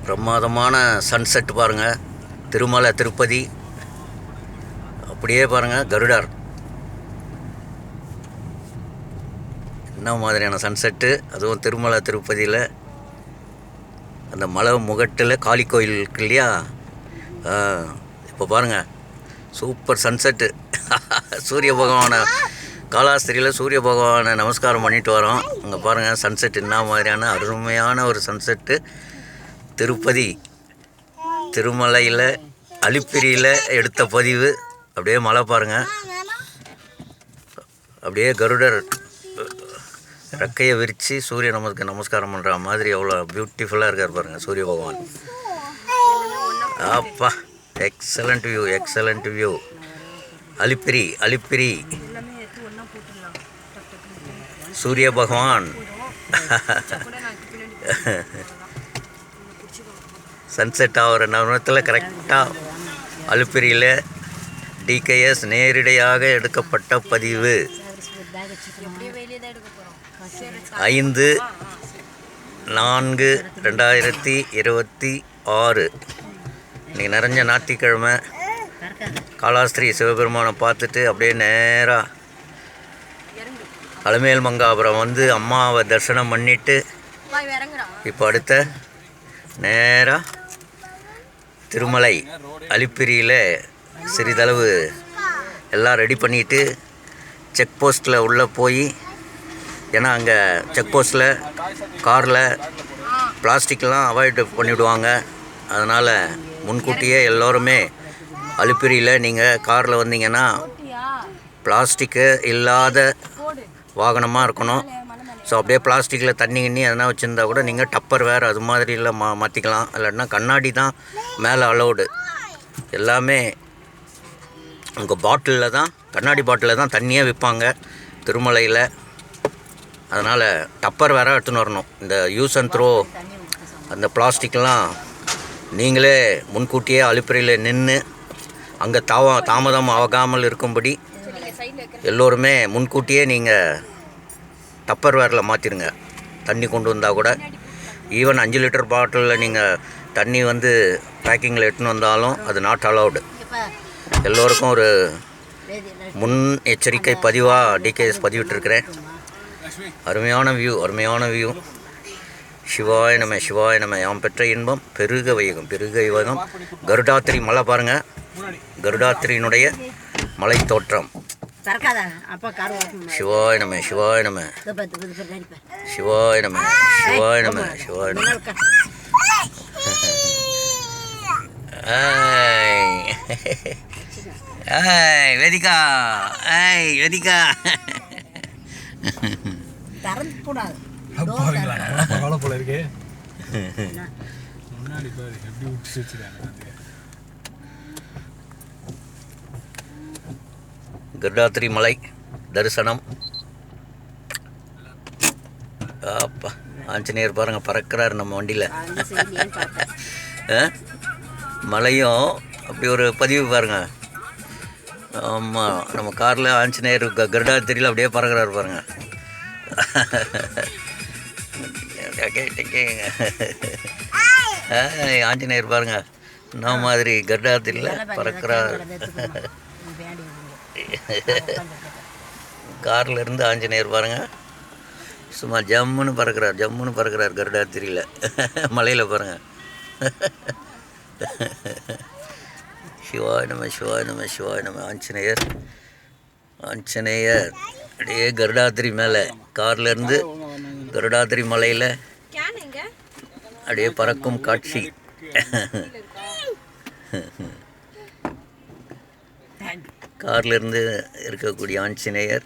பிரமாதமான சன்செட் பாருங்கள். திருமலை திருப்பதி அப்படியே பாருங்கள். கருடார் என்ன மாதிரியான சன்செட்டு, அதுவும் திருமலை திருப்பதியில் அந்த மலை முகட்டில் காளி கோயில் இருக்கு இல்லையா, இப்போ பாருங்கள் சூப்பர் சன்செட்டு. சூரிய பகவானை காலாஸ்திரியில் சூரிய பகவானை நமஸ்காரம் பண்ணிட்டு வரோம். அங்கே பாருங்கள் சன்செட் என்ன மாதிரியான அருமையான ஒரு சன்செட்டு. திருப்பதி திருமலையில் அலிப்பிரியில் எடுத்த பதிவு. அப்படியே மலை பாருங்கள், அப்படியே கருடர் ரெக்கையை விரித்து சூரிய நமஸ்காரம் பண்ணுற மாதிரி எவ்வளோ பியூட்டிஃபுல்லாக இருக்கார் பாருங்கள் சூரிய பகவான். அப்பா excellent view, excellent view. Alipiri Alipiri சூரிய பகவான் சன்செட் ஆகிற நேரத்தில் கரெக்டாக அலிப்பிரியில் டிகேஎஸ் நேரடியாக எடுக்கப்பட்ட பதிவு. 5/4/2026. இன்றைக்கி நிறைஞ்ச ஞாயிற்றுக்கிழமை. காலாஸ்திரி சிவபெருமானை பார்த்துட்டு அப்படியே நேராக அலமேல் மங்காபுரம் வந்து அம்மாவை தரிசனம் பண்ணிவிட்டு இப்போ அடுத்த நேராக திருமலை அலிப்பிரியில் சிறிதளவு எல்லாம் ரெடி பண்ணிவிட்டு செக் போஸ்ட்டில் உள்ளே போய், ஏன்னா அங்கே செக் போஸ்ட்டில் காரில் பிளாஸ்டிக்லாம் அவாய்ட் பண்ணிவிடுவாங்க. அதனால் முன்கூட்டியே எல்லோருமே அலிப்பிரியில் நீங்கள் காரில் வந்தீங்கன்னா பிளாஸ்டிக்கு இல்லாத வாகனமாக இருக்கணும். ஸோ அப்படியே பிளாஸ்டிக்கில் தண்ணி கிண்ணி எதனா வச்சுருந்தா கூட நீங்கள் டப்பர் வேறு அது மாதிரியில் மாற்றிக்கலாம். இல்லாட்டினா கண்ணாடி தான் மேலே அலோடு. எல்லாமே உங்கள் பாட்டிலில் தான், கண்ணாடி பாட்டிலில் தான் தண்ணியே விற்பாங்க திருமலையில். அதனால் டப்பர் வேறு எடுத்துன்னு வரணும். இந்த யூஸ் அண்ட் த்ரோ அந்த பிளாஸ்டிக்லாம் நீங்களே முன்கூட்டியே அலிப்பிரியில் நின்று அங்கே தாமதம் ஆகாமல் இருக்கும்படி எல்லோருமே முன்கூட்டியே நீங்கள் டப்பர் வேரில் மாற்றிடுங்க. தண்ணி கொண்டு வந்தால் கூட, ஈவன் 5 லிட்டர் பாட்டிலில் நீங்கள் தண்ணி வந்து பேக்கிங்கில் எடுத்துன்னு வந்தாலும் அது நாட் அலவுடு. எல்லோருக்கும் ஒரு முன் எச்சரிக்கை பதிவாக டிகேஎஸ் பதிவிட்டிருக்கிறேன். அருமையான வியூ, அருமையான வியூ. சிவாய நம சிவாய நம. யாம் பெற்ற இன்பம் பெருக வையகம், பெருக வையகம். கருடாத்திரி மலை பாருங்கள், கருடாத்திரியினுடைய மலை தோற்றம். சிவாய நம சிவாய நம சிவாய நம சிவாய நம சிவாய நம. வேதிகா, வேதிகா கருடாத்திரி மலை தரிசனம். அப்பா ஆஞ்சநேயர் பாருங்கள் பறக்கிறார் நம்ம வண்டியில். மலையும் அப்படி ஒரு பதிவு பாருங்கள். ஆமாம், நம்ம காரில் ஆஞ்சநேயர் கருடாத்திரியில் அப்படியே பறக்கிறார் பாருங்கள். ஆஞ்சநேயர் பாருங்கள் என்ன மாதிரி கருடாத்திரியில் பறக்கிறார். காரில் இருந்து ஆஞ்சநேயர் பாருங்கள் சும்மா ஜம்முன்னு பறக்கிறார், ஜம்முன்னு பறக்கிறார் கருடாத்திரியில் மலையில் பாருங்கள். சிவாய நம சிவாய நம சிவாய நம. ஆஞ்சநேயர் ஆஞ்சநேயர் அப்படியே கருடாத்திரி மேலே காரில் இருந்து கருடாத்திரி மலையில் அப்படியே பறக்கும் காட்சி. காரில் இருந்து இருக்கக்கூடிய ஆஞ்சநேயர்.